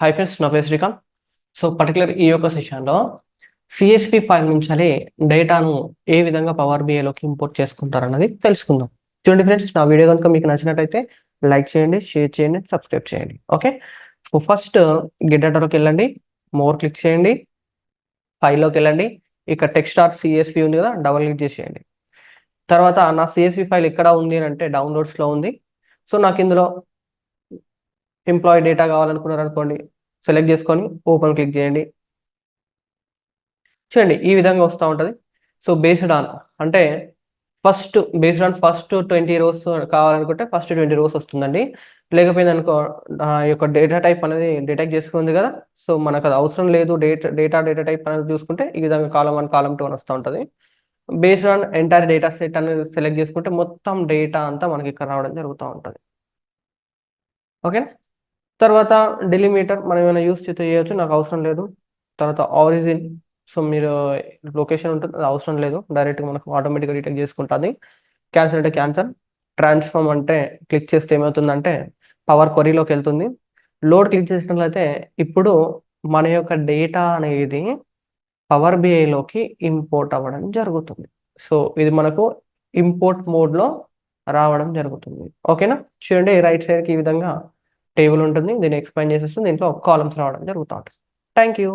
Hi friends, నా పేరు Srikanth. So particular ఈ యొక్క సెషన్లో సిఎస్పి ఫైల్ నుంచి డేటాను ఏ విధంగా పవర్ బిఐలోకి ఇంపోర్ట్ చేసుకుంటారన్నది తెలుసుకుందాం. చూడండి ఫ్రెండ్స్, నా వీడియో కనుక మీకు నచ్చినట్టయితే లైక్ చేయండి, షేర్ చేయండి, సబ్స్క్రైబ్ చేయండి. ఓకే, సో ఫస్ట్ గెట్ డేటాలోకి వెళ్ళండి, మోర్ క్లిక్ చేయండి, ఫైల్లోకి వెళ్ళండి. ఇక్కడ టెక్స్ట్ ఆర్ సిఎస్పి ఉంది కదా, డబల్ క్లిక్ చేసేయండి. తర్వాత నా సిఎస్పి ఫైల్ ఎక్కడ ఉంది అని అంటే డౌన్లోడ్స్లో ఉంది. సో నాకు ఇందులో ఎంప్లాయీ డేటా కావాలనుకున్నారు అనుకోండి, సెలెక్ట్ చేసుకొని ఓపెన్ క్లిక్ చేయండి. చూడండి ఈ విధంగా వస్తూ ఉంటుంది. సో బేస్డ్ ఆన్ అంటే బేస్డ్ ఆన్ ఫస్ట్ 20 రోస్ కావాలనుకుంటే ఫస్ట్ 20 రోస్ వస్తుందండి. లేకపోయింది అనుకో, ఆ యొక్క డేటా టైప్ అనేది డిటెక్ట్ చేసుకుంది కదా, సో మనకు అది అవసరం లేదు. డేటా టైప్ అనేది చూసుకుంటే ఈ విధంగా కాలం 1 కాలం 2 అని వస్తూ ఉంటుంది. Based on entire data set అనేది సెలెక్ట్ చేసుకుంటే మొత్తం డేటా అంతా మనకి ఇక్కడ రావడం జరుగుతూ ఉంటుంది. ఓకే, తర్వాత డెలిమీటర్ మనం ఏమైనా యూస్ చేయొచ్చు, నాకు అవసరం లేదు. తర్వాత ఆరిజిన్, సో మీరు లొకేషన్ ఉంటుంది, అది అవసరం లేదు, డైరెక్ట్గా మనకు ఆటోమేటిక్గా డిటెక్ట్ చేసుకుంటుంది. క్యాన్సల్ అంటే క్యాన్సల్. ట్రాన్స్ఫార్మ్ అంటే క్లిక్ చేస్తే ఏమవుతుందంటే పవర్ క్వరీలోకి వెళ్తుంది. లోడ్ క్లిక్ చేసినట్లయితే ఇప్పుడు మన యొక్క డేటా అనేది పవర్ బిఐలోకి ఇంపోర్ట్ అవ్వడం జరుగుతుంది. సో ఇది మనకు ఇంపోర్ట్ మోడ్లో రావడం జరుగుతుంది. ఓకేనా, చూడండి రైట్ సైడ్కి ఈ విధంగా టేబుల్ ఉంటుంది, దీన్ని ఎక్స్పాండ్ చేసేస్తుంది, దీంట్లో కాలమ్స్ రావడం జరుగుతూ ఉంటుంది. Thank you.